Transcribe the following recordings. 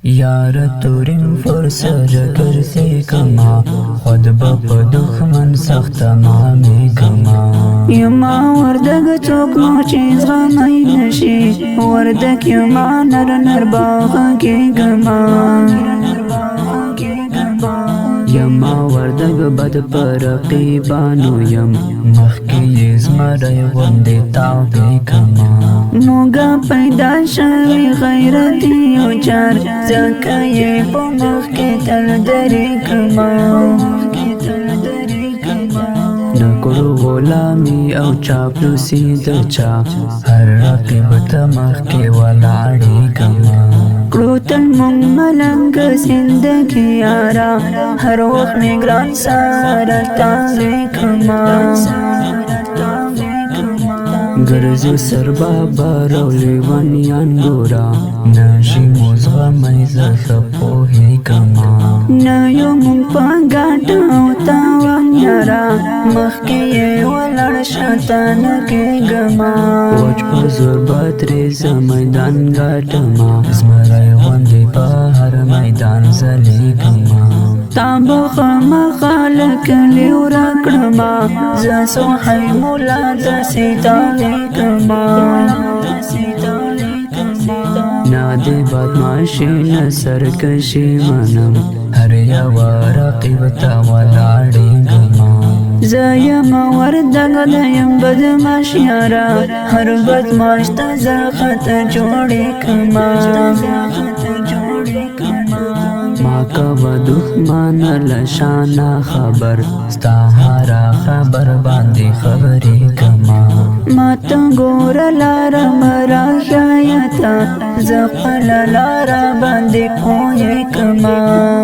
यार तुरिम फुर्सत करसे कमा खुद बप दुश्मन सख्त मामे कमा यमा वरदग चोक चीज गमाई नशी वरदक यमा नर नर बाग के गमा यमा वरदग बद पर कीबानो यम मखकी यजमरे वंदे ताबे कमा मोगा पैदा शवी गैरती उचार जकाये पमख के तल दरे कमा नकुरु गुलामी औ चापलूसी दचा हर रकीब तमख के वलाड़ी कमा क्रोतल मुंग मलंग जिंदगी यारा हर वक्त में ग्रान सारा ताले कमा गरजु सरबा बारौली वनियान गोरा नशी मुझगा मैजा सपोहे कमा नयो मुंग पागाटा उतावन यारा मखके ये वलड़ शतान के गमा वच पजुर बात्रे मैदान गाटमा स्मराय वंदे बाहर मैदान जली कमा ताबो खमा खालक लिउरा कडमा जसो है मुला दसीताले कमा नादे बदमाशी न सरकशी मनम हर यवारा कीबता वलाड़ी गमा زيما وردق ديم بدماش يارا هر بدماش تزاقت جوڑی کما माका दुश्मन लशाना खबर स्ताहारा खबर बांधी खबरी कमा मत गोर लारा मरा शायता जखल लारा बांधे खोए कमा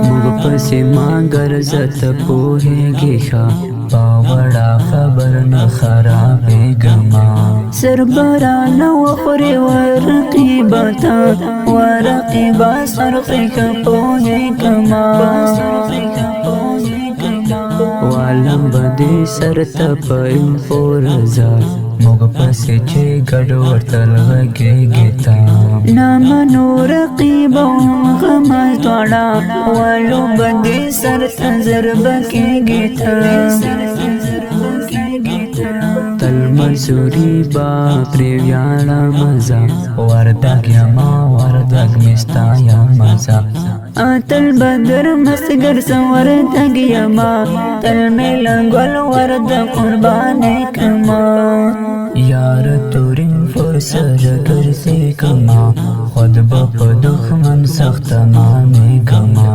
मुग पसे मागर जत पोहेगी खा बावड़ा खबर न खराबे गमा सरबरा न वखरी ورقيبتا ورقيبا صرفك पोहे कमा वालम बदे सरत पइन फोरजा मुग पसे छे गडवर तलगे गीता नाम नूर कीबो गमा तोड़ा वालो बदे सरत जरब के गीता तल मंसूरी बापरे व्याला मजा वरदग यमा वरदग मिस्ताया मजा आतल बदर मसगर सवर तग यमा तल में लंगल वरद कुर्बाने कमा यार तुरिम फुर्सत करसे कमा खुद बप दुश्मन सख्त मामे कमा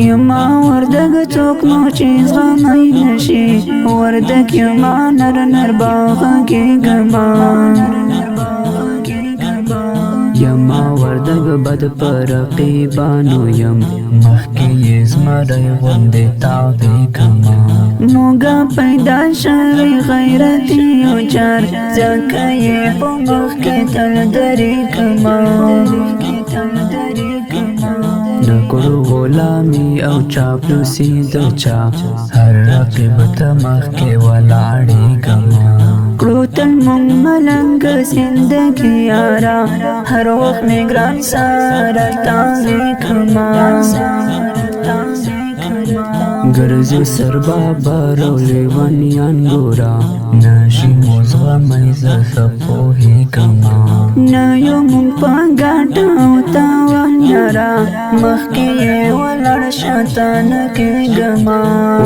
यमा वरदग चोक चीज गमाई नशी वरदक यमा नर नर बाग के गमा यमा वरदग बद पर कीबानो यम मखकी यजमरे वंदे ताबे कमा मोगा पैदा शवी गैरती उचार जकाये पमख के तल दरे कमा नकुरु गुलामी औ चापलूसी दचा हर रकीब तमख के वलाड़ी कमा क्रोतल मुंग मलंग जिंदगी यारा हर वक्त में ग्रान सारा ताले कमा गरजु सरबा बारौली वनियान गोरा नशी मुझगा मैजा सपोहे कमा नयो मुंग पागाटा उतावन यारा मखके ये वलड़ शतान के गमा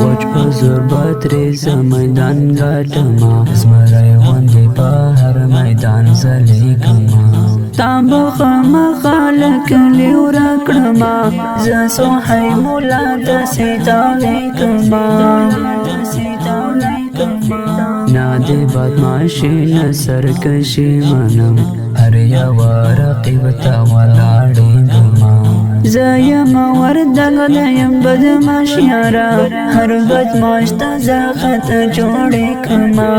वच पजुर बात्रे मैदान गाटमा स्मराय वंदे बाहर मैदान जली कमा ताबो खमा खालक लिउरा कडमा जसो है मुला दसीताले कमा नादे बदमाशी न सरकशी मनम हर यवारा कीबता वलाड़ी गमा زيما وردق ديم بدماش يارا هر بدماش تزاقت جوڑی کما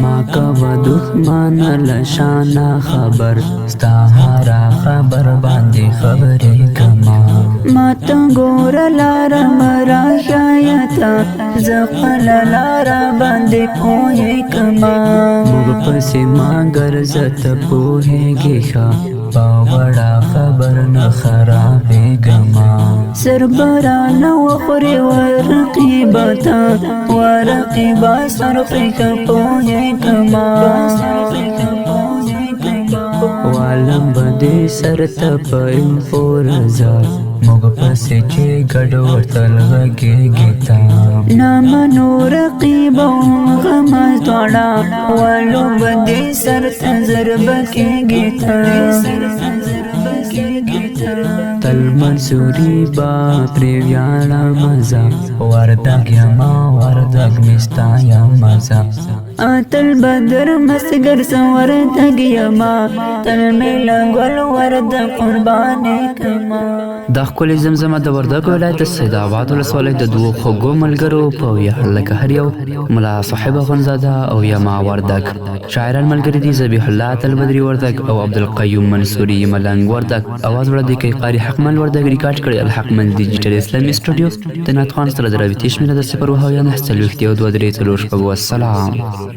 माका दुश्मन लशाना खबर स्ताहारा खबर बांधी खबरी कमा मत गोर लारा मरा शायता जखल लारा बांधे खोए कमा मुग पसे मागर जत पोहेगी खा باوڑا خبر نخرابیگما سربران وخوری ورقیبتا ورقیبا سرخی کپوی کما والم بدی سرتا پا انفورزا موگ پسی چی گڑ ورطل غگیگیتا نامنو رقیبا غمز دوڑا والو بدی سرتا زربکی گیتا تل منصوری با پریویانا مزا وردگ یما وردگ مستا یا مزا تل بدر مسگر سور تگیما تل میلنگل ورد قربان کما دا ښکلې زمزمه د وردګ ولایت د سیدآباد ولسوالۍ د دوو خوږو ملګرو په ویاړ لکهر یو ملا صاحب اخندزاده او یما وردګ شاعران ملګري دي ذبیح الله تلبدري وردګ او عبدالقیوم منصوري ملنګ وردګ اواز وړاندې کوي قاري حقمل وردګ ریکارډ کړی الحقمل ډیجیټل اسلامي سټوډیو د نعت خوان سره د راویتې شمېره د 0 2 9 4 2 3 4 والسلام